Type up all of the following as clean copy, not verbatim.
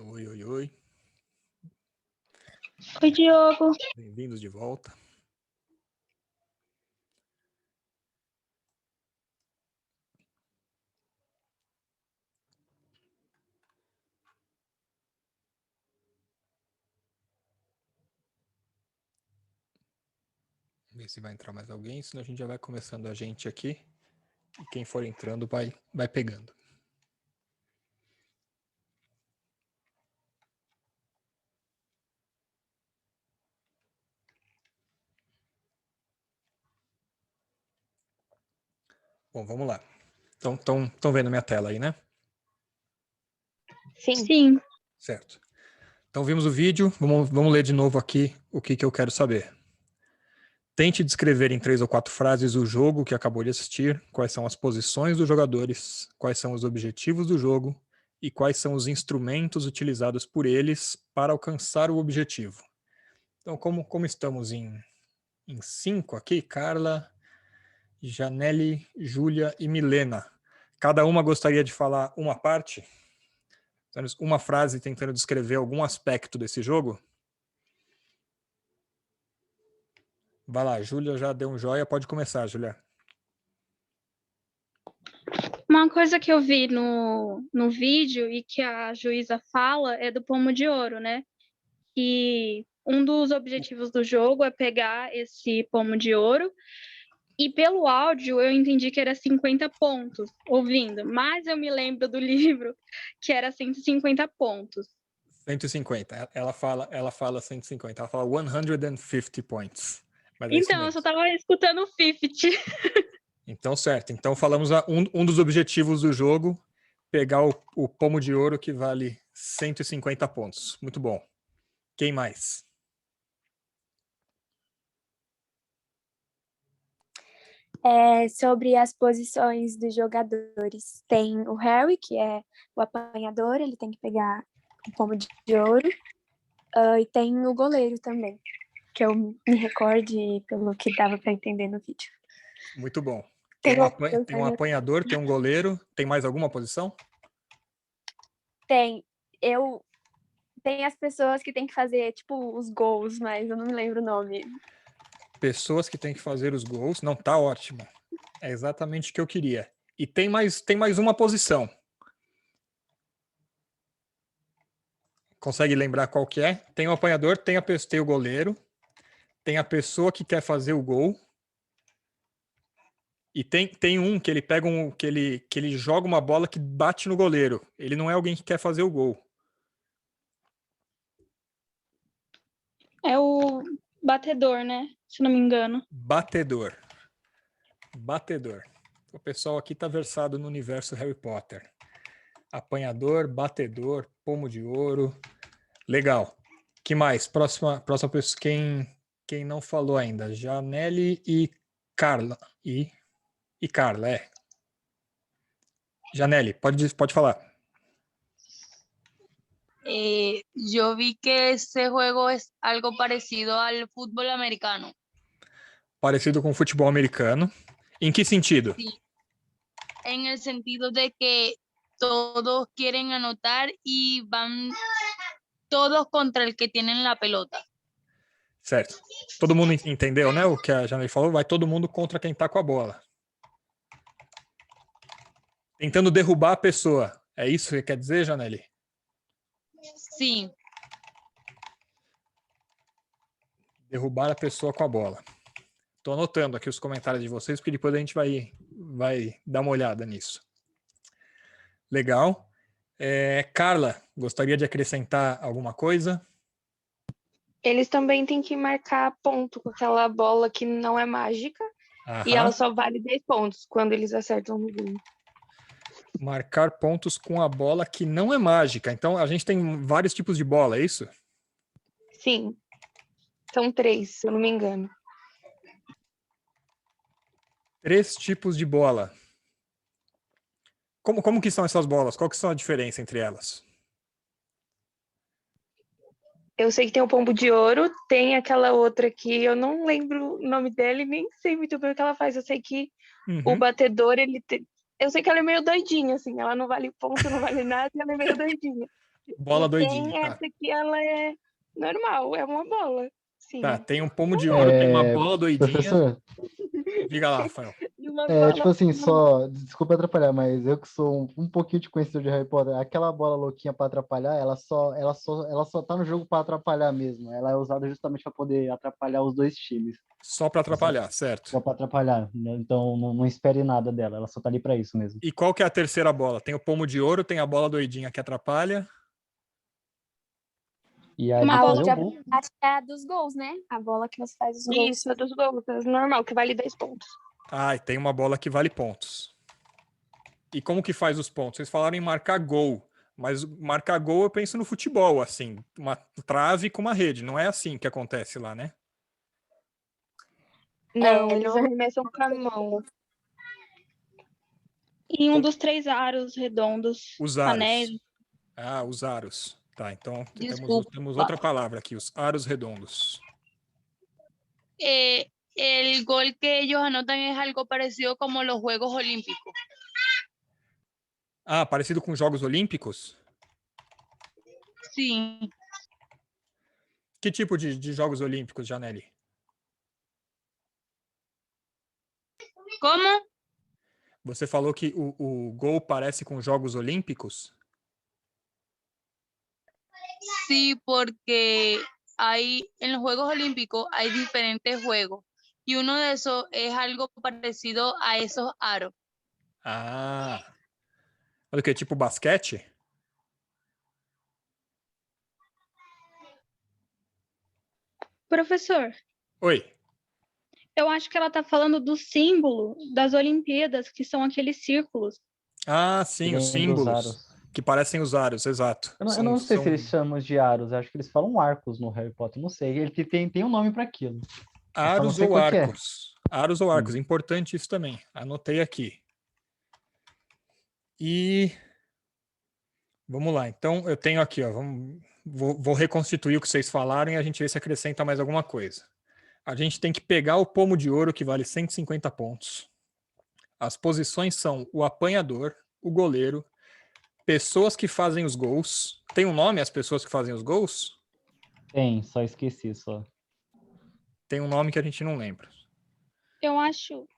Oi, oi, oi. Oi, Diogo. Bem-vindos de volta. Ver se vai entrar mais alguém, senão a gente já vai começando a gente aqui. E quem for entrando vai pegando. Bom, vamos lá. Estão vendo minha tela aí, né? Sim. Certo. Então vimos o vídeo, vamos ler de novo aqui o que eu quero saber. Tente descrever em 3 ou 4 frases o jogo que acabou de assistir, quais são as posições dos jogadores, quais são os objetivos do jogo e quais são os instrumentos utilizados por eles para alcançar o objetivo. Então, como estamos em 5 aqui, Carla, Janelle, Júlia e Milena. Cada uma gostaria de falar uma parte? Uma frase tentando descrever algum aspecto desse jogo? Vai lá, Júlia já deu um joia, pode começar, Júlia. Uma coisa que eu vi no vídeo e que a juíza fala é do pomo de ouro, né? Que um dos objetivos do jogo é pegar esse pomo de ouro. E pelo áudio eu entendi que era 50 pontos, ouvindo. Mas eu me lembro do livro que era 150 pontos. 150. Ela fala 150. Ela fala 150 points. Mas é então, eu só tava escutando o 50. Então, certo. Então, falamos um dos objetivos do jogo, pegar o pomo de ouro que vale 150 pontos. Muito bom. Quem mais? Sobre as posições dos jogadores. Tem o Harry, que é o apanhador, ele tem que pegar o pomo de ouro. E tem o goleiro também, que eu me recorde pelo que dava para entender no vídeo. Muito bom. Tem um apanhador, tem um goleiro. Tem mais alguma posição? Tem. Tem as pessoas que tem que fazer, tipo, os gols, mas eu não me lembro o nome. Pessoas que têm que fazer os gols. Não, tá ótimo. É exatamente o que eu queria. E tem mais uma posição. Consegue lembrar qual que é? Tem o apanhador, tem o goleiro, tem a pessoa que quer fazer o gol. E tem um que ele pega que ele joga uma bola que bate no goleiro. Ele não é alguém que quer fazer o gol. É o batedor, né? Se não me engano. Batedor. O pessoal aqui tá versado no universo Harry Potter. Apanhador, batedor, pomo de ouro. Legal. Que mais? Próxima pessoa. Quem não falou ainda? Janelle e Carla. E Carla, é. Janelle, pode falar. Yo vi que ese juego es algo parecido al fútbol americano. Parecido com o futebol americano. Em que sentido? Sí. En el sentido de que todos quieren anotar y van todos contra el que tienen la pelota. Certo. Todo mundo entendeu, né? O que a Janelle falou? Vai todo mundo contra quem tá com a bola. Tentando derrubar a pessoa. É isso que quer dizer, Janelle? Sim. Derrubar a pessoa com a bola. Tô anotando aqui os comentários de vocês, porque depois a gente vai dar uma olhada nisso. Legal. Carla, gostaria de acrescentar alguma coisa? Eles também têm que marcar ponto com aquela bola que não é mágica. E ela só vale 10 pontos quando eles acertam no gol. Marcar pontos com a bola que não é mágica. Então, a gente tem vários tipos de bola, é isso? Sim. São 3, se eu não me engano. 3 tipos de bola. Como que são essas bolas? Qual que são a diferença entre elas? Eu sei que tem o pombo de ouro, tem aquela outra que eu não lembro o nome dela e nem sei muito bem o que ela faz. Eu sei que o batedor, eu sei que ela é meio doidinha, assim. Ela não vale ponto, não vale nada, e ela é meio doidinha. Bola E doidinha, tem tá. essa que ela é normal, é uma bola. Sim. Tá, tem um pomo de ouro, tem uma bola doidinha. Professor, Diga lá, Rafael. E uma bola tipo assim, desculpa atrapalhar, mas eu que sou um pouquinho de conhecedor de Harry Potter, aquela bola louquinha pra atrapalhar, ela só tá no jogo pra atrapalhar mesmo. Ela é usada justamente pra poder atrapalhar os dois times. Só pra atrapalhar, certo. Só pra atrapalhar, né? Então não espere nada dela, ela só tá ali pra isso mesmo. E qual que é a terceira bola? Tem o pomo de ouro, tem a bola doidinha que atrapalha. E a Uma de A bola fazer o outra gol. parte é a dos gols, né? A bola que você faz os gols. Isso, é dos gols, é normal, que vale 10 pontos. Ah, e tem uma bola que vale pontos. E como que faz os pontos? Vocês falaram em marcar gol, mas marcar gol eu penso no futebol, assim, uma trave com uma rede. Não é assim que acontece lá, né? Não, eles não- arremessam com a mão. Em um dos 3 aros redondos, Os anéis. aros. Ah, os aros. Tá, então Desculpa. temos outra palavra aqui, os aros redondos. El gol que ellos anotan es algo parecido como los Juegos Olímpicos. Ah, parecido com os Jogos Olímpicos? Sí. Que tipo de Jogos Olímpicos, Janelli? ¿Cómo? Você falou que o gol parece com Jogos Olímpicos? Sí, porque en los Juegos Olímpicos hay diferentes juegos y uno de esos es algo parecido a esos aros. Ah. Olha o que, tipo basquete? Professor, Oi. eu acho que ela tá falando do símbolo das Olimpíadas, que são aqueles círculos. Ah, sim, os Lembra os símbolos. aros. Que parecem os aros, exato. Eu não sei se eles chamam de aros, eu acho que eles falam arcos no Harry Potter, não sei. Ele tem um nome para aquilo. Eu só não Aros sei ou qual que é. arcos. Aros ou arcos, importante isso também. Anotei aqui. E vamos lá. Então eu tenho aqui, ó, vou reconstituir o que vocês falaram e a gente vê se acrescenta mais alguma coisa. A gente tem que pegar o pomo de ouro, que vale 150 pontos. As posições são o apanhador, o goleiro, pessoas que fazem os gols. Tem um nome as pessoas que fazem os gols? Tem, só esqueci, só. Tem um nome que a gente não lembra. Eu acho.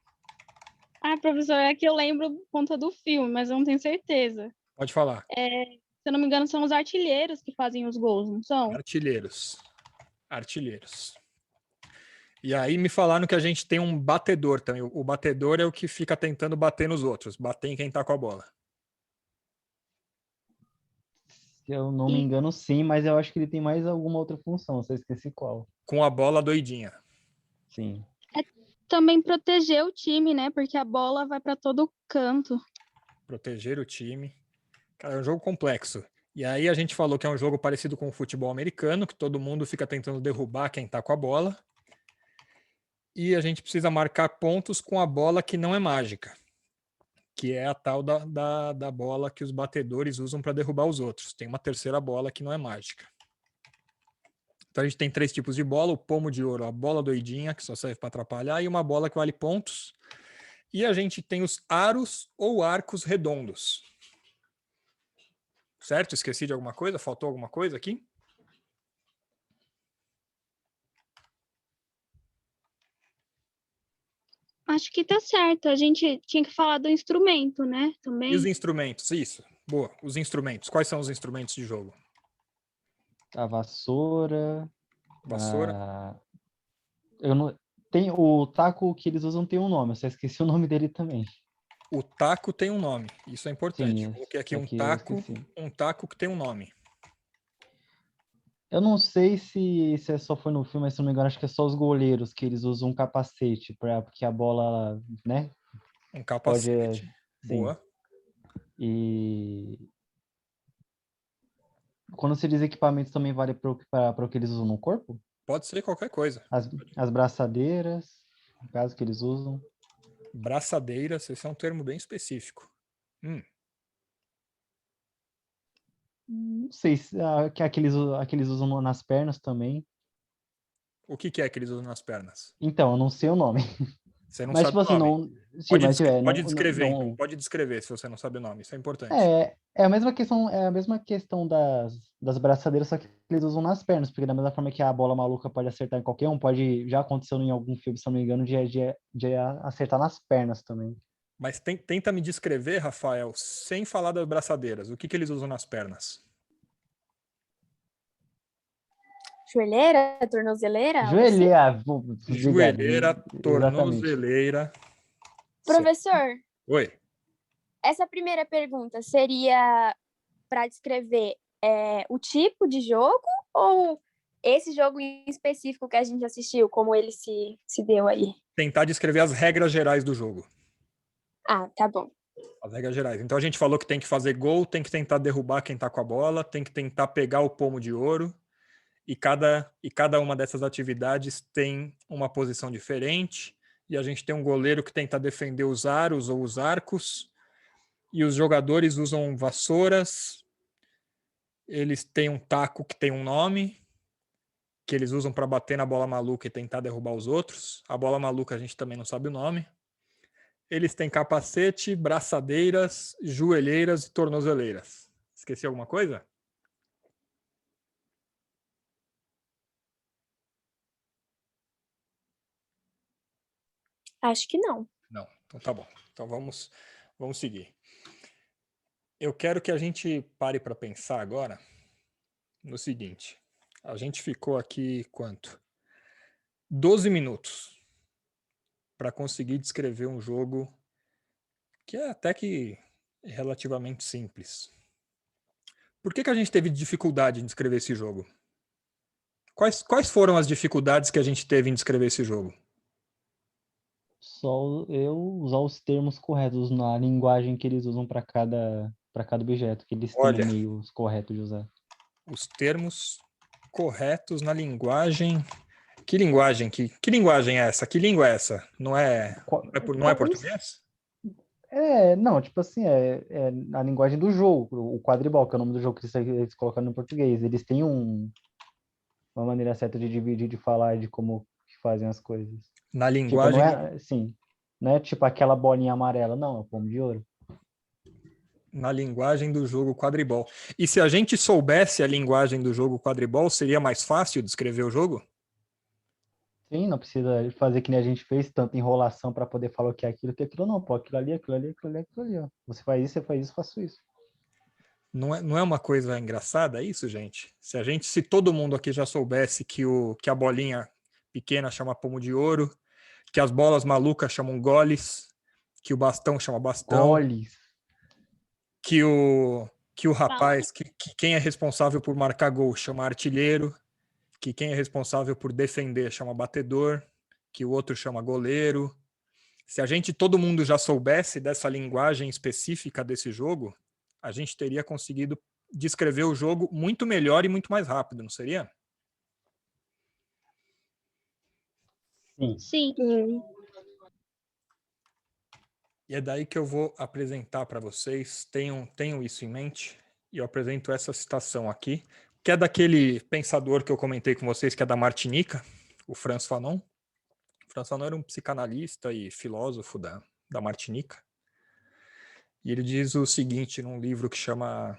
Ah, professor, é que eu lembro por conta do filme, mas eu não tenho certeza. Pode falar. Se eu não me engano, são os artilheiros que fazem os gols, não são? Artilheiros. Artilheiros. E aí me falaram que a gente tem um batedor também. O batedor é o que fica tentando bater nos outros, bater em quem tá com a bola. Se eu não me engano, sim, mas eu acho que ele tem mais alguma outra função, só esqueci qual. Com a bola doidinha. Sim. Também proteger o time, né? Porque a bola vai para todo canto. Proteger o time. Cara, é um jogo complexo. E aí a gente falou que é um jogo parecido com o futebol americano, que todo mundo fica tentando derrubar quem tá com a bola. E a gente precisa marcar pontos com a bola que não é mágica, que é a tal da bola que os batedores usam para derrubar os outros. Tem uma terceira bola que não é mágica. Então a gente tem 3 tipos de bola: o pomo de ouro, a bola doidinha, que só serve para atrapalhar, e uma bola que vale pontos. E a gente tem os aros ou arcos redondos. Certo? Esqueci de alguma coisa? Faltou alguma coisa aqui? Acho que tá certo. A gente tinha que falar do instrumento, né? Também. E os instrumentos? Isso. Boa. Os instrumentos. Quais são os instrumentos de jogo? A vassoura. Vassoura? Eu não... Tem o taco que eles usam tem um nome, eu só esqueci o nome dele também. O taco tem um nome. Isso é importante. Sim, Coloquei aqui eu um taco que tem um nome. Eu não sei se só foi no filme, mas se não me engano, acho que é só os goleiros que eles usam um capacete, porque a bola, né? Um capacete. Boa. E quando você diz equipamentos, também vale para o que eles usam no corpo? Pode ser qualquer coisa. As braçadeiras, no caso que eles usam. Braçadeiras, esse é um termo bem específico. Não sei se aqueles usam nas pernas também. O que é que eles usam nas pernas? Então, eu não sei o nome. Você não Mas, sabe tipo o assim, nome. não. Sim, Pode, mas pode não, descrever, então. não. Pode descrever se você não sabe o nome. Isso é importante. É a mesma questão das braçadeiras, só que eles usam nas pernas, porque da mesma forma que a bola maluca pode acertar em qualquer um, já aconteceu em algum filme, se não me engano, de acertar nas pernas também. Mas tenta me descrever, Rafael, sem falar das braçadeiras. O que eles usam nas pernas? Joelheira, tornozeleira, algo assim? Obrigado. Joelheira, Exatamente. tornozeleira. Professor, Oi. essa primeira pergunta seria para descrever o tipo de jogo ou esse jogo em específico que a gente assistiu, como ele se deu aí? Tentar descrever as regras gerais do jogo. Ah, tá bom. As regras gerais. Então a gente falou que tem que fazer gol, tem que tentar derrubar quem tá com a bola, tem que tentar pegar o pomo de ouro. E cada uma dessas atividades tem uma posição diferente. E a gente tem um goleiro que tenta defender os aros ou os arcos. E os jogadores usam vassouras. Eles têm um taco que tem um nome, que eles usam para bater na bola maluca e tentar derrubar os outros. A bola maluca a gente também não sabe o nome. Eles têm capacete, braçadeiras, joelheiras e tornozeleiras. Esqueci alguma coisa? Acho que não. Não. Então tá bom. Então vamos seguir. Eu quero que a gente pare para pensar agora no seguinte. A gente ficou aqui quanto? 12 minutos para conseguir descrever um jogo que é até que relativamente simples. Por que a gente teve dificuldade em descrever esse jogo? Quais foram as dificuldades que a gente teve em descrever esse jogo? Só eu usar os termos corretos na linguagem que eles usam para cada objeto, que eles têm Olha, um meio correto de usar. os termos corretos na linguagem. Que linguagem? Que linguagem é essa? Que língua é essa? Não é português? Não, tipo assim, é a linguagem do jogo, o quadribol, que é o nome do jogo que eles colocaram no português. Eles têm uma maneira certa de dividir, de falar, de como que fazem as coisas. Na Tipo, não linguagem. é, assim, não é tipo aquela bolinha amarela, não, é o pomo de ouro. Na linguagem do jogo quadribol. E se a gente soubesse a linguagem do jogo quadribol, seria mais fácil descrever o jogo? Sim, não precisa fazer que nem a gente fez, tanta enrolação para poder falar o que é aquilo não, pô, aquilo ali, aquilo ali, aquilo ali, aquilo ali, ó. Você faz isso, eu faço isso. Não é uma coisa engraçada isso, gente? Se todo mundo aqui já soubesse que a bolinha pequena chama pomo de ouro, que as bolas malucas chamam goles, que o bastão chama bastão, Goles. que o rapaz, que quem é responsável por marcar gol chama artilheiro, que quem é responsável por defender chama batedor, que o outro chama goleiro. Se todo mundo já soubesse dessa linguagem específica desse jogo, a gente teria conseguido descrever o jogo muito melhor e muito mais rápido, não seria? Sim. Sim. E é daí que eu vou apresentar para vocês, tenham isso em mente, e eu apresento essa citação aqui, que é daquele pensador que eu comentei com vocês, que é da Martinica, o Frantz Fanon. O Frantz Fanon era um psicanalista e filósofo da Martinica. E ele diz o seguinte num livro que chama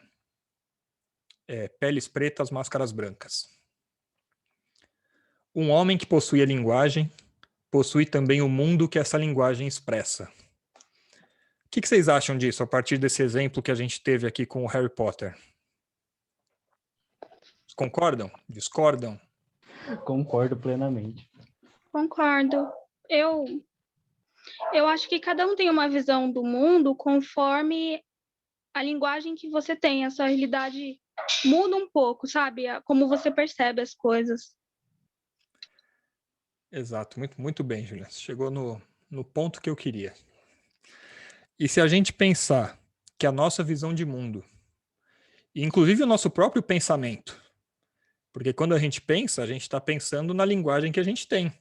Peles Pretas, Máscaras Brancas. Um homem que possui a linguagem, possui também o mundo que essa linguagem expressa. O que vocês acham disso, a partir desse exemplo que a gente teve aqui com o Harry Potter? Concordam? Discordam? Concordo plenamente. Concordo. Eu acho que cada um tem uma visão do mundo conforme a linguagem que você tem. A sua realidade muda um pouco, sabe? Como você percebe as coisas. Exato, muito, muito bem, Julia. Você chegou no ponto que eu queria. E se a gente pensar que a nossa visão de mundo, e inclusive o nosso próprio pensamento, porque quando a gente pensa, a gente está pensando na linguagem que a gente tem,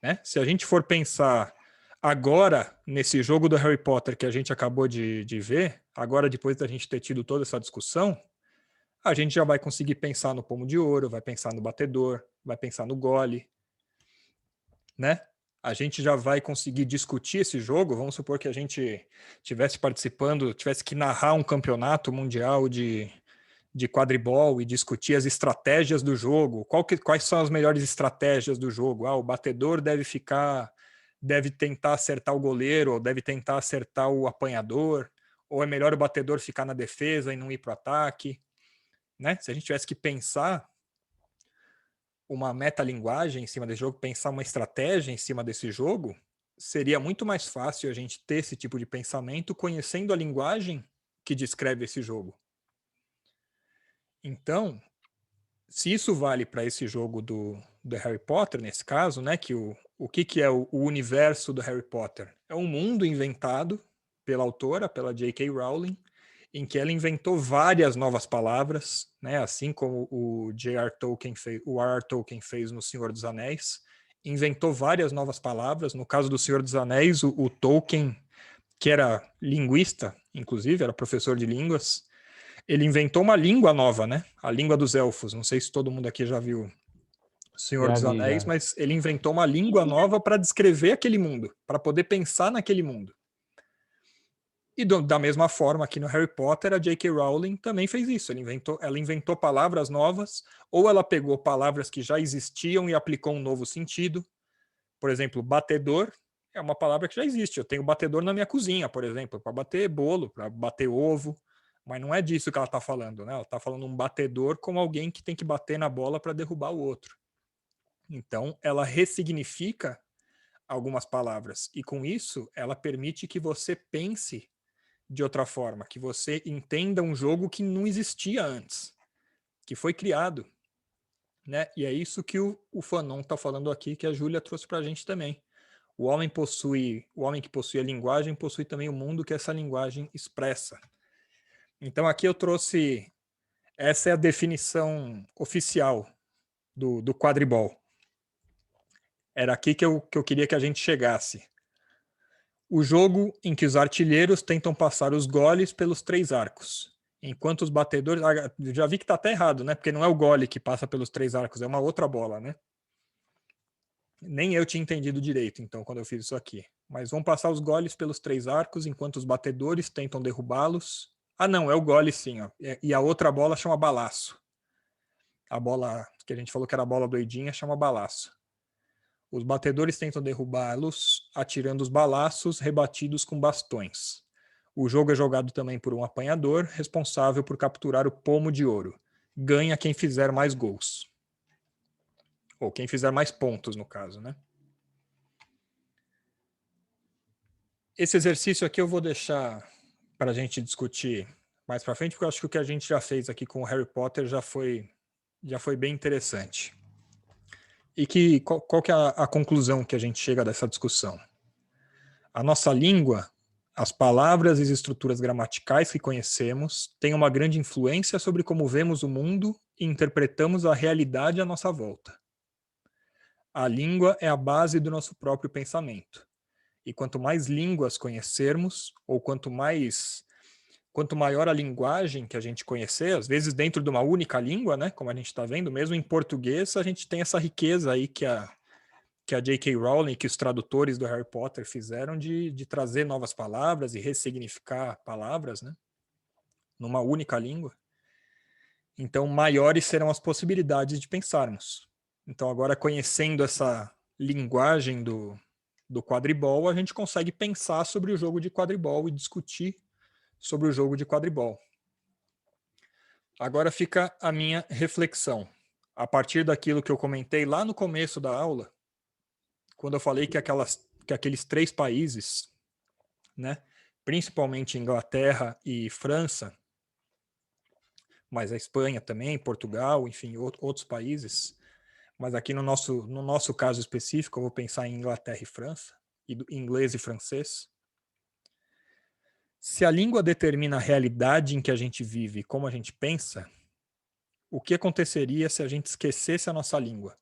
né? Se a gente for pensar agora nesse jogo do Harry Potter que a gente acabou de ver, agora depois da gente ter tido toda essa discussão, a gente já vai conseguir pensar no pomo de ouro, vai pensar no batedor, vai pensar no gole, né? a gente já vai conseguir discutir esse jogo. Vamos supor que a gente tivesse participando, tivesse que narrar um campeonato mundial de quadribol e discutir as estratégias do jogo. Quais são as melhores estratégias do jogo? O batedor deve tentar acertar o goleiro, ou deve tentar acertar o apanhador, ou é melhor o batedor ficar na defesa e não ir para o ataque, né? Se a gente tivesse que pensar uma metalinguagem em cima desse jogo, pensar uma estratégia em cima desse jogo, seria muito mais fácil a gente ter esse tipo de pensamento conhecendo a linguagem que descreve esse jogo. Então, se isso vale para esse jogo do Harry Potter, nesse caso, né, que o que é o universo do Harry Potter? É um mundo inventado pela autora, pela J.K. Rowling, em que ela inventou várias novas palavras, né, assim como o R.R. Tolkien fez no Senhor dos Anéis, inventou várias novas palavras. No caso do Senhor dos Anéis, o Tolkien, que era linguista, inclusive, era professor de línguas, ele inventou uma língua nova, né? A língua dos elfos. Não sei se todo mundo aqui já viu Senhor dos Anéis, mas ele inventou uma língua nova para descrever aquele mundo, para poder pensar naquele mundo. E da mesma forma, aqui no Harry Potter, a J.K. Rowling também fez isso. Ela inventou palavras novas, ou ela pegou palavras que já existiam e aplicou um novo sentido. Por exemplo, batedor é uma palavra que já existe. Eu tenho batedor na minha cozinha, por exemplo, para bater bolo, para bater ovo. Mas não é disso que ela está falando, né? Ela está falando um batedor como alguém que tem que bater na bola para derrubar o outro. Então, ela ressignifica algumas palavras. E com isso, ela permite que você pense de outra forma, que você entenda um jogo que não existia antes, que foi criado, né? E é isso que o Fanon está falando aqui, que a Júlia trouxe para a gente também. O homem que possui a linguagem possui também o mundo que essa linguagem expressa. Então aqui eu trouxe, essa é a definição oficial do quadribol. Era aqui que eu queria que a gente chegasse. O jogo em que os artilheiros tentam passar os goles pelos 3 arcos, enquanto os batedores... Já vi que está até errado, né? Porque não é o gole que passa pelos 3 arcos, é uma outra bola, né? Nem eu tinha entendido direito, então, quando eu fiz isso aqui. Mas vão passar os goles pelos 3 arcos, enquanto os batedores tentam derrubá-los. Ah, não, é o gole sim, ó. E a outra bola chama balaço. A bola que a gente falou que era a bola doidinha chama balaço. Os batedores tentam derrubá-los atirando os balaços rebatidos com bastões. O jogo é jogado também por um apanhador, responsável por capturar o pomo de ouro. Ganha quem fizer mais gols. Ou quem fizer mais pontos, no caso, né? Esse exercício aqui eu vou deixar para a gente discutir mais para frente, porque eu acho que o que a gente já fez aqui com o Harry Potter já foi bem interessante. E qual que é a conclusão que a gente chega dessa discussão? A nossa língua, as palavras e as estruturas gramaticais que conhecemos têm uma grande influência sobre como vemos o mundo e interpretamos a realidade à nossa volta. A língua é a base do nosso próprio pensamento. E quanto mais línguas conhecermos, ou quanto maior a linguagem que a gente conhecer, às vezes dentro de uma única língua, né, como a gente está vendo, mesmo em português, a gente tem essa riqueza aí que a J.K. Rowling, que os tradutores do Harry Potter fizeram de trazer novas palavras e ressignificar palavras, né, numa única língua. Então, maiores serão as possibilidades de pensarmos. Então, agora, conhecendo essa linguagem do quadribol, a gente consegue pensar sobre o jogo de quadribol e discutir sobre o jogo de quadribol. Agora fica a minha reflexão. A partir daquilo que eu comentei lá no começo da aula, quando eu falei que aqueles 3 países, né, principalmente Inglaterra e França, mas a Espanha também, Portugal, enfim, outros países, mas aqui no nosso caso específico, eu vou pensar em Inglaterra e França, e inglês e francês. Se a língua determina a realidade em que a gente vive e como a gente pensa, o que aconteceria se a gente esquecesse a nossa língua?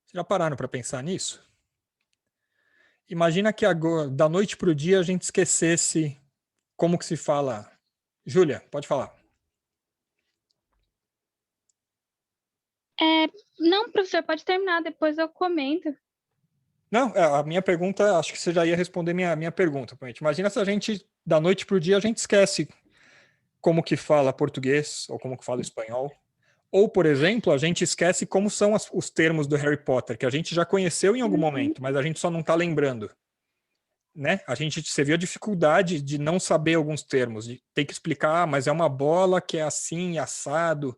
Vocês já pararam para pensar nisso? Imagina que agora, da noite para o dia a gente esquecesse como que se fala. Júlia, pode falar. Não, professor, pode terminar, depois eu comento. Não, a minha pergunta, acho que você já ia responder minha pergunta. Imagina se a gente, da noite para o dia, a gente esquece como que fala português ou como que fala espanhol. Ou, por exemplo, a gente esquece como são os termos do Harry Potter, que a gente já conheceu em algum momento, mas a gente só não está lembrando. Né? Você viu a dificuldade de não saber alguns termos, de ter que explicar, mas é uma bola que é assim, assado,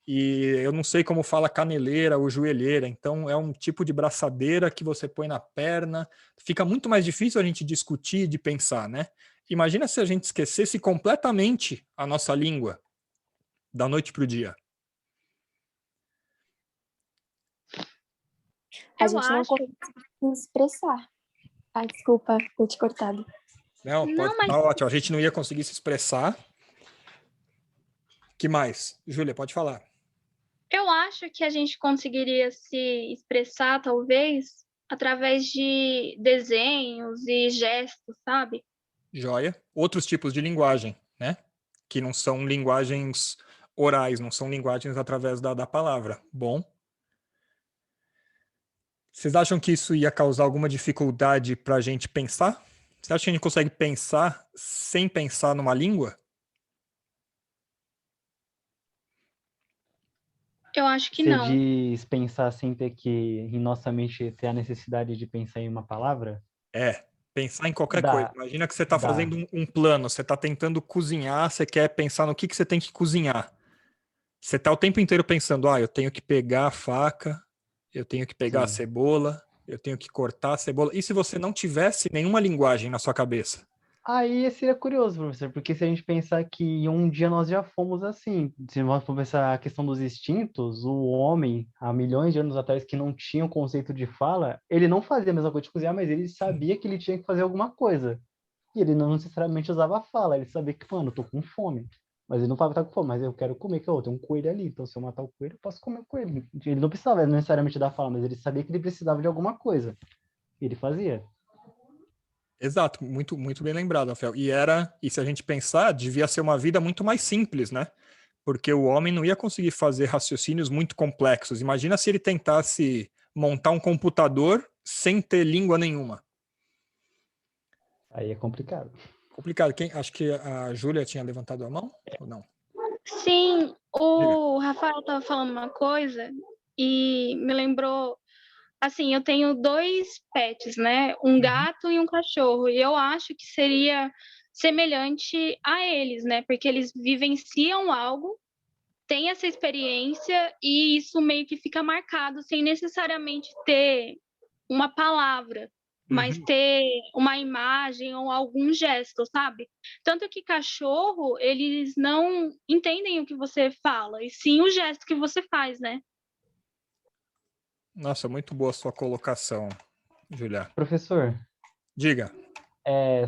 e eu não sei como fala caneleira ou joelheira, então é um tipo de braçadeira que você põe na perna. Fica muito mais difícil a gente discutir, de pensar, né? Imagina se a gente esquecesse completamente a nossa língua da noite para o dia. A gente não consegue se expressar. Ah, desculpa ter te cortado. Não, pode estar ótimo. A gente não ia conseguir se expressar. Que mais? Júlia, pode falar. Eu acho que a gente conseguiria se expressar, talvez, através de desenhos e gestos, sabe? Joia. Outros tipos de linguagem, né? Que não são linguagens orais, não são linguagens através da palavra. Bom. Vocês acham que isso ia causar alguma dificuldade para a gente pensar? Você acha que a gente consegue pensar sem pensar numa língua? Eu acho que Você não. diz pensar sem ter que, em nossa mente, ter a necessidade de pensar em uma palavra? Pensar em qualquer coisa. Dá, Imagina que você está dá. fazendo um plano, você está tentando cozinhar, você quer pensar no que você tem que cozinhar. Você está o tempo inteiro pensando, eu tenho que pegar a faca, eu tenho que pegar a Sim. cebola, eu tenho que cortar a cebola. E se você não tivesse nenhuma linguagem na sua cabeça? Aí seria curioso, professor, porque se a gente pensar que um dia nós já fomos assim, se nós for pensar a questão dos instintos, o homem, há milhões de anos atrás, que não tinha o conceito de fala, ele não fazia a mesma coisa de cozinhar, mas ele sabia que ele tinha que fazer alguma coisa. E ele não necessariamente usava a fala, ele sabia que, mano, eu tô com fome. Mas ele não falava que tá com fome, mas eu quero comer, que eu tenho um coelho ali, então se eu matar o coelho, eu posso comer o coelho. Ele não precisava necessariamente da fala, mas ele sabia que ele precisava de alguma coisa. E ele fazia. Exato, muito, muito bem lembrado, Rafael. E se a gente pensar, devia ser uma vida muito mais simples, né? Porque o homem não ia conseguir fazer raciocínios muito complexos. Imagina se ele tentasse montar um computador sem ter língua nenhuma. Aí é complicado. Complicado. Acho que a Júlia tinha levantado a mão, ou não? Sim, Diga. o Rafael estava falando uma coisa e me lembrou. Assim, eu tenho 2 pets, né? Um gato e um cachorro. E eu acho que seria semelhante a eles, né? Porque eles vivenciam algo, têm essa experiência e isso meio que fica marcado sem necessariamente ter uma palavra, mas ter uma imagem ou algum gesto, sabe? Tanto que cachorro, eles não entendem o que você fala, e sim o gesto que você faz, né? Nossa, muito boa a sua colocação, Julia. Professor, Diga.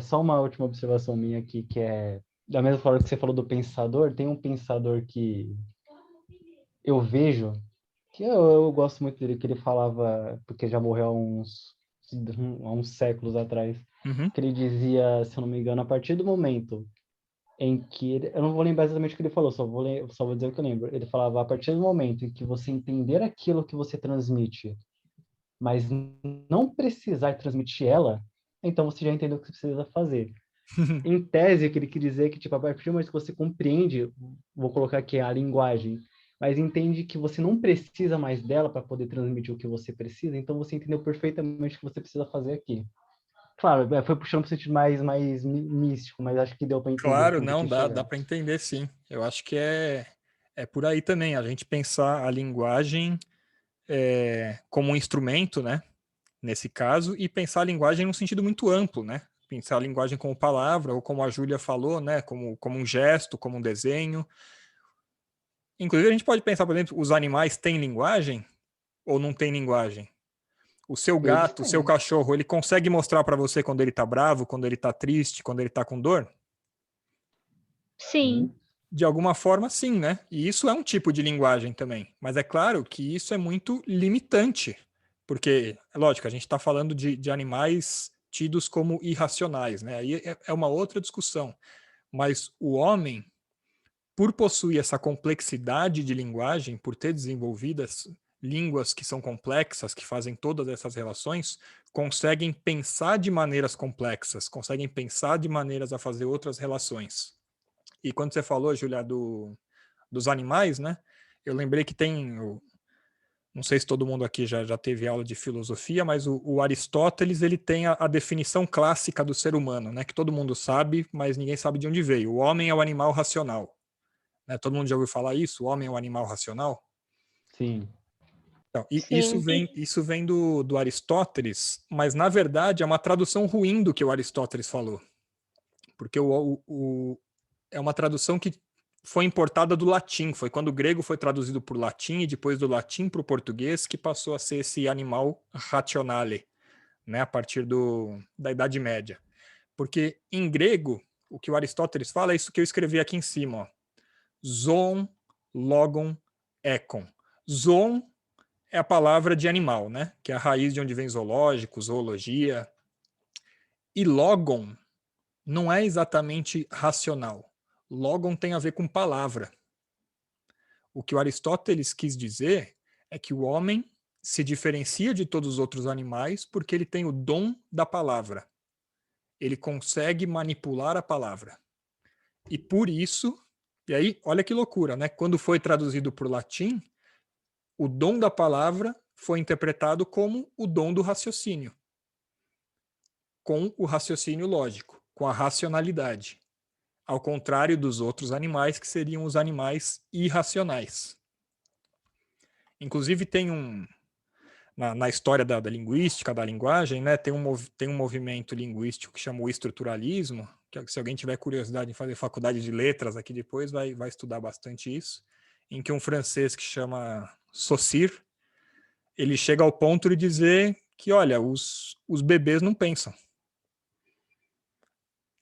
só uma última observação minha aqui, que é, da mesma forma que você falou do pensador, tem um pensador que eu vejo, que eu gosto muito dele, que ele falava, porque já morreu há uns séculos atrás, que ele dizia, se eu não me engano, a partir do momento em que eu não vou lembrar exatamente o que ele falou, só vou dizer o que eu lembro. Ele falava, a partir do momento em que você entender aquilo que você transmite, mas não precisar transmitir ela, então você já entendeu o que você precisa fazer. Em tese, o que ele quer dizer é que, tipo, a partir do momento que você compreende, vou colocar aqui a linguagem, mas entende que você não precisa mais dela para poder transmitir o que você precisa, então você entendeu perfeitamente o que você precisa fazer aqui. Claro, foi puxando para o sentido mais místico, mas acho que deu para entender. Claro, não, dá para entender, sim. Eu acho que é por aí também, a gente pensar a linguagem como um instrumento, né? Nesse caso, e pensar a linguagem num sentido muito amplo, né? Pensar a linguagem como palavra, ou como a Júlia falou, né? Como um gesto, como um desenho. Inclusive, a gente pode pensar, por exemplo, os animais têm linguagem ou não têm linguagem? O seu gato, o seu cachorro, ele consegue mostrar para você quando ele tá bravo, quando ele tá triste, quando ele tá com dor? Sim. De alguma forma, sim, né? E isso é um tipo de linguagem também. Mas é claro que isso é muito limitante. Porque, é lógico, a gente está falando de animais tidos como irracionais, né? Aí é uma outra discussão. Mas o homem, por possuir essa complexidade de linguagem, por ter desenvolvido línguas que são complexas, que fazem todas essas relações, conseguem pensar de maneiras complexas, conseguem pensar de maneiras a fazer outras relações. E quando você falou, Júlia, dos animais, né? Eu lembrei que tem, não sei se todo mundo aqui já teve aula de filosofia, mas o Aristóteles, ele tem a definição clássica do ser humano, né? Que todo mundo sabe, mas ninguém sabe de onde veio. O homem é o animal racional. Né? Todo mundo já ouviu falar isso? O homem é o animal racional? Sim. Então, Sim. isso vem do Aristóteles, mas na verdade é uma tradução ruim do que o Aristóteles falou. Porque é uma tradução que foi importada do latim, foi quando o grego foi traduzido por latim e depois do latim para o português que passou a ser esse animal rationale, né, a partir da Idade Média. Porque em grego, o que o Aristóteles fala é isso que eu escrevi aqui em cima, ó. Zoon, logon, ekon. Zoon é a palavra de animal, né, que é a raiz de onde vem zoológico, zoologia. E logon não é exatamente racional. Logon tem a ver com palavra. O que o Aristóteles quis dizer é que o homem se diferencia de todos os outros animais porque ele tem o dom da palavra. Ele consegue manipular a palavra. E por isso, e aí, olha que loucura, né? Quando foi traduzido para o latim, o dom da palavra foi interpretado como o dom do raciocínio, com o raciocínio lógico, com a racionalidade. Ao contrário dos outros animais, que seriam os animais irracionais. Inclusive, tem na história da linguística, da linguagem, né, tem um movimento linguístico que chama o estruturalismo, que se alguém tiver curiosidade em fazer faculdade de letras aqui depois, vai estudar bastante isso, em que um francês que chama Saussure, ele chega ao ponto de dizer que, olha, os bebês não pensam.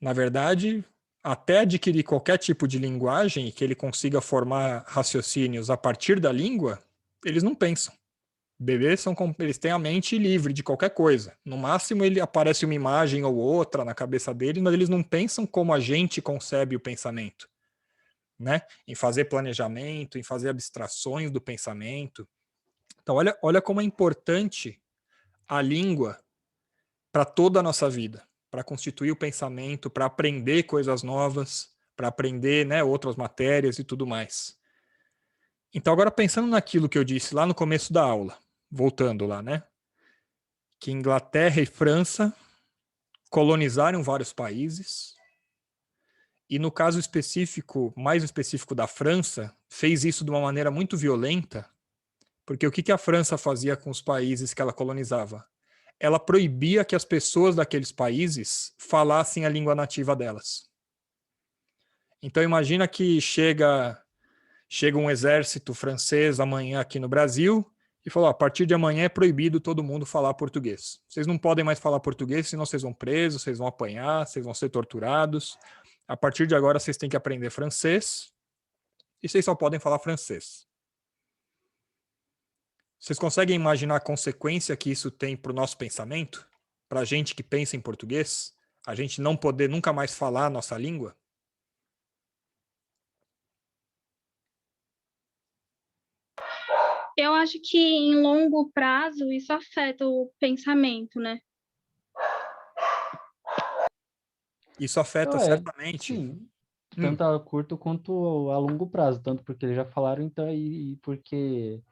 Na verdade, até adquirir qualquer tipo de linguagem e que ele consiga formar raciocínios a partir da língua, eles não pensam. Bebês eles têm a mente livre de qualquer coisa. No máximo, ele aparece uma imagem ou outra na cabeça deles, mas eles não pensam como a gente concebe o pensamento, né? Em fazer planejamento, em fazer abstrações do pensamento. Então, olha como é importante a língua para toda a nossa vida, para constituir o pensamento, para aprender coisas novas, para aprender, né, outras matérias e tudo mais. Então, agora pensando naquilo que eu disse lá no começo da aula, voltando lá, né, que Inglaterra e França colonizaram vários países, e no caso específico, mais específico da França, fez isso de uma maneira muito violenta, porque o que a França fazia com os países que ela colonizava? Ela proibia que as pessoas daqueles países falassem a língua nativa delas. Então imagina que chega um exército francês amanhã aqui no Brasil e falou, a partir de amanhã é proibido todo mundo falar português. Vocês não podem mais falar português, senão vocês vão presos, vocês vão apanhar, vocês vão ser torturados. A partir de agora vocês têm que aprender francês e vocês só podem falar francês. Vocês conseguem imaginar a consequência que isso tem para o nosso pensamento? Para a gente que pensa em português? A gente não poder nunca mais falar a nossa língua? Eu acho que em longo prazo isso afeta o pensamento, né? Isso afeta certamente. Sim, tanto a curto quanto a longo prazo, tanto porque eles já falaram, então, e porque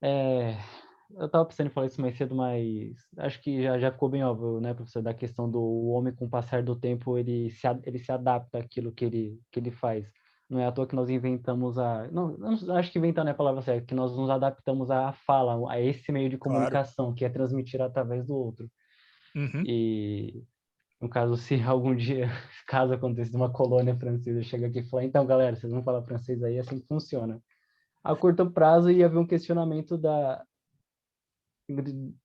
eu estava pensando em falar isso mais cedo, mas acho que já ficou bem óbvio, né, professor, da questão do homem, com o passar do tempo, ele se adapta àquilo que ele faz. Não é à toa que nós inventamos não acho que inventar não é a palavra certa, que nós nos adaptamos à fala, a esse meio de comunicação, claro, que é transmitir através do outro. Uhum. E, no caso, se algum dia, caso aconteça uma colônia francesa, chega aqui e fala, então, galera, vocês vão falar francês aí, assim que funciona. A curto prazo ia haver um questionamento da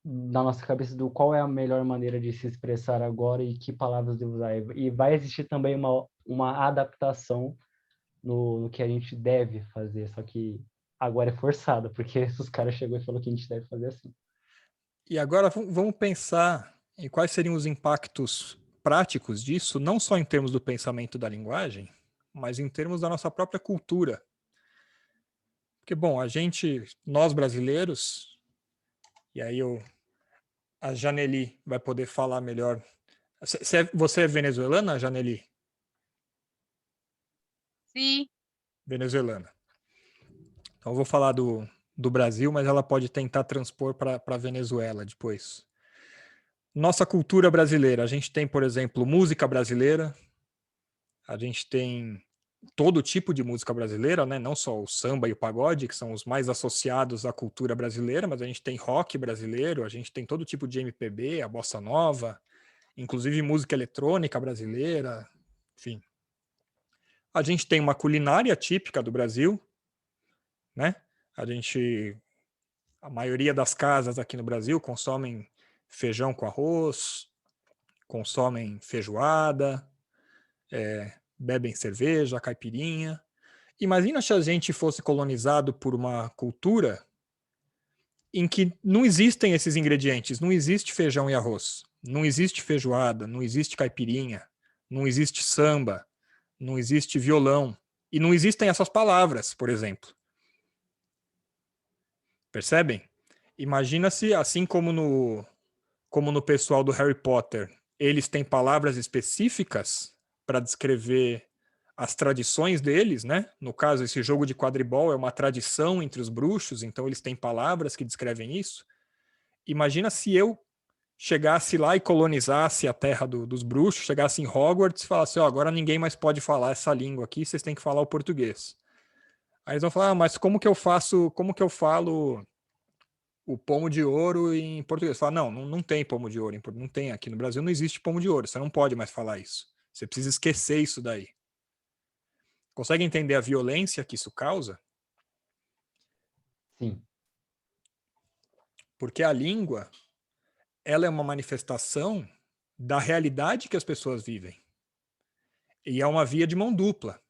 nossa cabeça do qual é a melhor maneira de se expressar agora e que palavras devo usar. E vai existir também uma adaptação no que a gente deve fazer, só que agora é forçado, porque os caras chegou e falou que a gente deve fazer assim. E agora vamos pensar em quais seriam os impactos práticos disso, não só em termos do pensamento da linguagem, mas em termos da nossa própria cultura. Porque, bom, nós brasileiros, e aí a Janeli vai poder falar melhor. Você é venezuelana, Janeli? Sim. Venezuelana. Então eu vou falar do Brasil, mas ela pode tentar transpor para a Venezuela depois. Nossa cultura brasileira, a gente tem, por exemplo, música brasileira, a gente tem todo tipo de música brasileira, né? Não só o samba e o pagode, que são os mais associados à cultura brasileira, mas a gente tem rock brasileiro, a gente tem todo tipo de MPB, a bossa nova, inclusive música eletrônica brasileira, enfim. A gente tem uma culinária típica do Brasil, né? A maioria das casas aqui no Brasil consomem feijão com arroz, consomem feijoada, bebem cerveja, caipirinha. Imagina se a gente fosse colonizado por uma cultura em que não existem esses ingredientes, não existe feijão e arroz, não existe feijoada, não existe caipirinha, não existe samba, não existe violão, e não existem essas palavras, por exemplo. Percebem? Imagina se, assim como no pessoal do Harry Potter, eles têm palavras específicas para descrever as tradições deles, né? No caso, esse jogo de quadribol é uma tradição entre os bruxos, então eles têm palavras que descrevem isso. Imagina se eu chegasse lá e colonizasse a terra dos bruxos, chegasse em Hogwarts e falasse, agora ninguém mais pode falar essa língua aqui, vocês têm que falar o português. Aí eles vão falar, mas como que eu falo o pomo de ouro em português? Fala, não tem pomo de ouro, não tem, aqui no Brasil não existe pomo de ouro, você não pode mais falar isso. Você precisa esquecer isso daí. Consegue entender a violência que isso causa? Sim. Porque a língua, ela é uma manifestação da realidade que as pessoas vivem. E é uma via de mão dupla.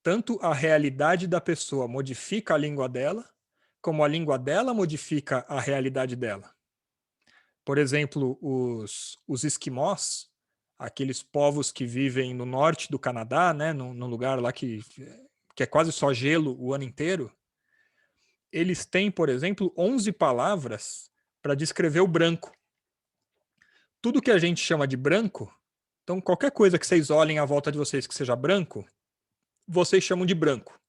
Tanto a realidade da pessoa modifica a língua dela, como a língua dela modifica a realidade dela. Por exemplo, os esquimós, aqueles povos que vivem no norte do Canadá, né, num lugar lá que é quase só gelo o ano inteiro, eles têm, por exemplo, 11 palavras para descrever o branco. Tudo que a gente chama de branco, então qualquer coisa que vocês olhem à volta de vocês que seja branco, vocês chamam de branco.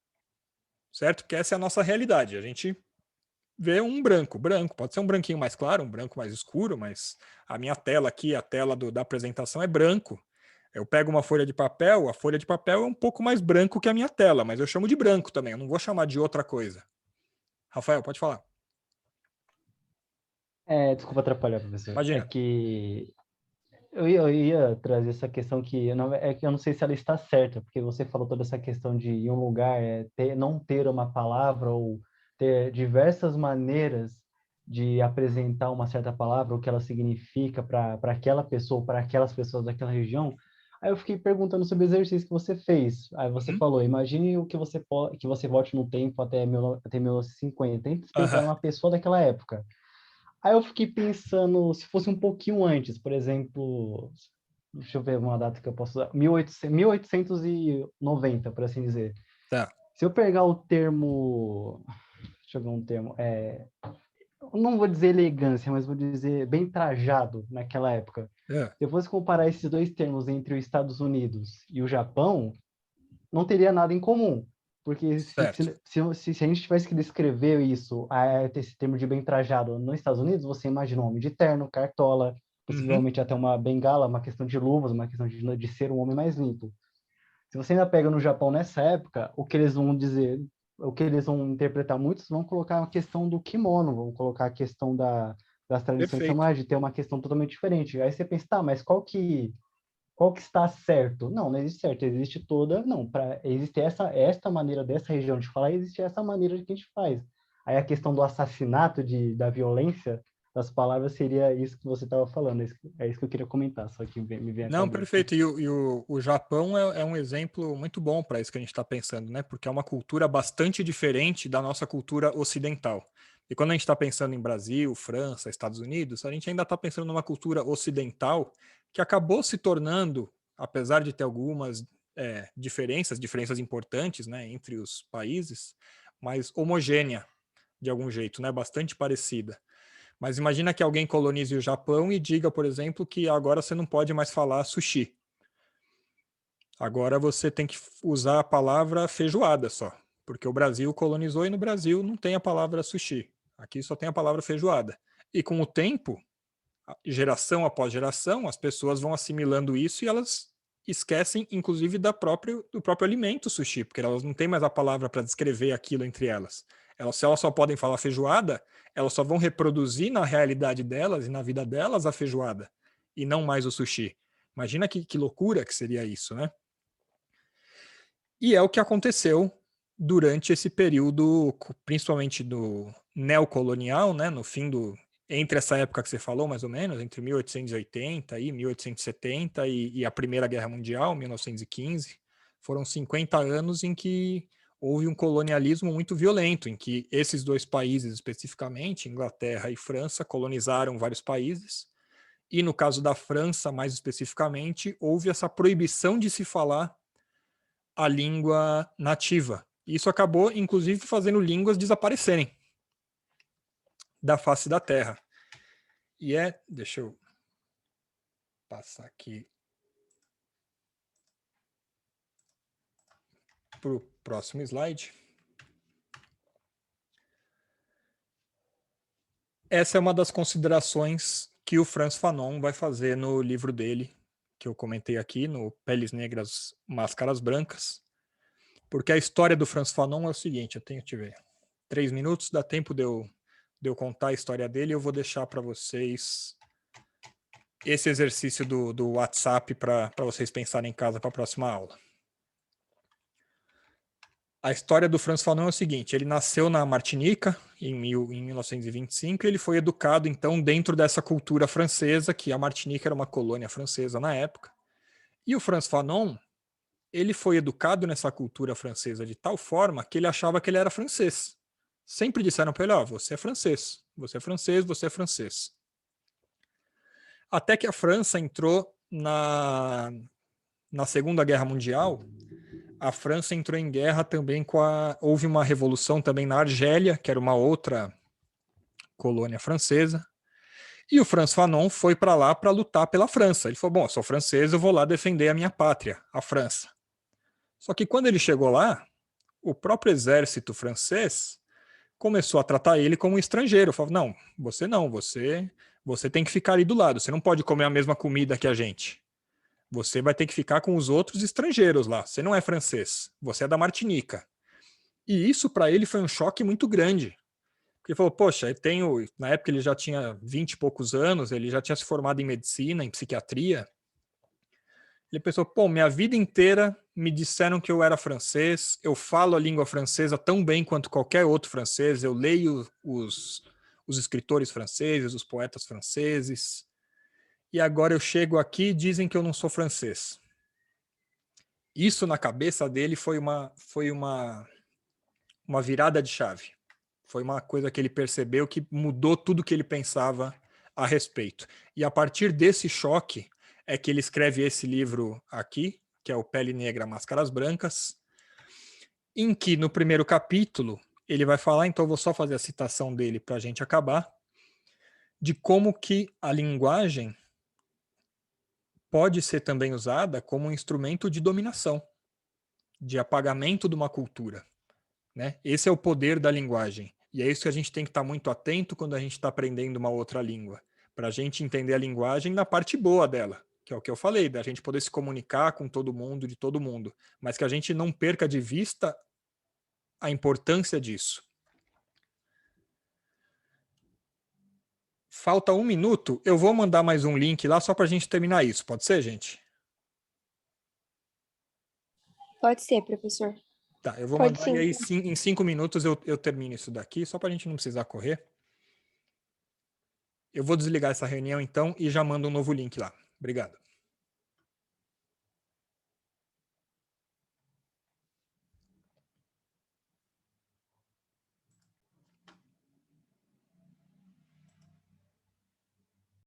Certo? Porque essa é a nossa realidade. A gente vê um branco. Branco, pode ser um branquinho mais claro, um branco mais escuro, mas a minha tela aqui, a tela da apresentação é branco. Eu pego uma folha de papel, a folha de papel é um pouco mais branco que a minha tela, mas eu chamo de branco também, eu não vou chamar de outra coisa. Rafael, pode falar. Desculpa atrapalhar, professor. Imagina. É que eu ia trazer essa questão que eu não sei se ela está certa, porque você falou toda essa questão de em um lugar não ter uma palavra ou ter diversas maneiras de apresentar uma certa palavra, o que ela significa para aquela pessoa, para aquelas pessoas daquela região. Aí eu fiquei perguntando sobre o exercício que você fez. Aí você falou, imagine que você volte no tempo até 1950. Tenta pensar uma pessoa daquela época. Aí eu fiquei pensando, se fosse um pouquinho antes, por exemplo, deixa eu ver uma data que eu posso usar, 1890, por assim dizer. Tá. Se eu pegar o termo, deixa eu ver um termo, eu não vou dizer elegância, mas vou dizer bem trajado naquela época. Se eu fosse comparar esses dois termos entre os Estados Unidos e o Japão, não teria nada em comum. Porque se a gente tivesse que descrever isso, esse termo de bem trajado nos Estados Unidos, você imagina um homem de terno, cartola, possivelmente até uma bengala, uma questão de luvas, uma questão de ser um homem mais limpo. Se você ainda pega no Japão nessa época, o que eles vão dizer, o que eles vão interpretar, muitos vão colocar a questão do kimono, vão colocar a questão das tradições samurais, de ter uma questão totalmente diferente. Aí você pensa, tá, mas qual que está certo? Não existe certo, existe existe esta maneira dessa região de falar, existe essa maneira que a gente faz. Aí a questão do assassinato, da violência das palavras seria isso que você estava falando, é isso que eu queria comentar, só que me vem a Não, cabeça. perfeito, e o Japão é um exemplo muito bom para isso que a gente está pensando, né? Porque é uma cultura bastante diferente da nossa cultura ocidental. E quando a gente está pensando em Brasil, França, Estados Unidos, a gente ainda está pensando numa cultura ocidental que acabou se tornando, apesar de ter algumas diferenças importantes, né, entre os países, mais homogênea, de algum jeito, né? Bastante parecida. Mas imagina que alguém colonize o Japão e diga, por exemplo, que agora você não pode mais falar sushi. Agora você tem que usar a palavra feijoada só, porque o Brasil colonizou e no Brasil não tem a palavra sushi. Aqui só tem a palavra feijoada. E com o tempo, geração após geração, as pessoas vão assimilando isso e elas esquecem, inclusive, do próprio alimento sushi, porque elas não têm mais a palavra para descrever aquilo entre elas. Se elas só podem falar feijoada, elas só vão reproduzir na realidade delas e na vida delas a feijoada, e não mais o sushi. Imagina que loucura que seria isso, né? E é o que aconteceu durante esse período, principalmente do neocolonial, né? No fim entre essa época que você falou, mais ou menos, entre 1880 e 1870 e a Primeira Guerra Mundial, 1915, foram 50 anos em que houve um colonialismo muito violento, em que esses dois países especificamente, Inglaterra e França, colonizaram vários países, e no caso da França, mais especificamente, houve essa proibição de se falar a língua nativa. Isso acabou, inclusive, fazendo línguas desaparecerem da face da Terra. E deixa eu passar aqui para o próximo slide. Essa é uma das considerações que o Frantz Fanon vai fazer no livro dele, que eu comentei aqui, no Peles Negras, Máscaras Brancas, porque a história do Frantz Fanon é o seguinte, eu tenho que ver 3 minutos, dá tempo de eu contar a história dele, eu vou deixar para vocês esse exercício do WhatsApp para vocês pensarem em casa para a próxima aula. A história do Frantz Fanon é o seguinte, ele nasceu na Martinica em 1925 e ele foi educado então dentro dessa cultura francesa, que a Martinica era uma colônia francesa na época. E o Frantz Fanon, ele foi educado nessa cultura francesa de tal forma que ele achava que ele era francês. Sempre disseram para ele, você é francês, você é francês, você é francês. Até que a França entrou na Segunda Guerra Mundial, a França entrou em guerra também houve uma revolução também na Argélia, que era uma outra colônia francesa, e o Frantz Fanon foi para lá para lutar pela França. Ele falou, sou francês, eu vou lá defender a minha pátria, a França. Só que quando ele chegou lá, o próprio exército francês começou a tratar ele como um estrangeiro. Falou, não, você tem que ficar ali do lado, você não pode comer a mesma comida que a gente. Você vai ter que ficar com os outros estrangeiros lá. Você não é francês, você é da Martinica. E isso para ele foi um choque muito grande. Porque ele falou, poxa, na época ele já tinha 20 e poucos anos, ele já tinha se formado em medicina, em psiquiatria. Ele pensou, minha vida inteira me disseram que eu era francês, eu falo a língua francesa tão bem quanto qualquer outro francês, eu leio os escritores franceses, os poetas franceses, e agora eu chego aqui e dizem que eu não sou francês. Isso na cabeça dele foi uma virada de chave. Foi uma coisa que ele percebeu que mudou tudo que ele pensava a respeito. E a partir desse choque é que ele escreve esse livro aqui, que é o Pele Negra, Máscaras Brancas, em que no primeiro capítulo ele vai falar, então eu vou só fazer a citação dele para a gente acabar, de como que a linguagem pode ser também usada como um instrumento de dominação, de apagamento de uma cultura, né? Esse é o poder da linguagem. E é isso que a gente tem que estar muito atento quando a gente está aprendendo uma outra língua, para a gente entender a linguagem na parte boa dela, que é o que eu falei, da gente poder se comunicar com todo mundo, de todo mundo, mas que a gente não perca de vista a importância disso. Falta 1 minuto, eu vou mandar mais um link lá só para a gente terminar isso, pode ser, gente? Pode ser, professor. Tá, eu vou Pode mandar sim. e aí em 5 minutos eu termino isso daqui, só para a gente não precisar correr. Eu vou desligar essa reunião então e já mando um novo link lá. Obrigado.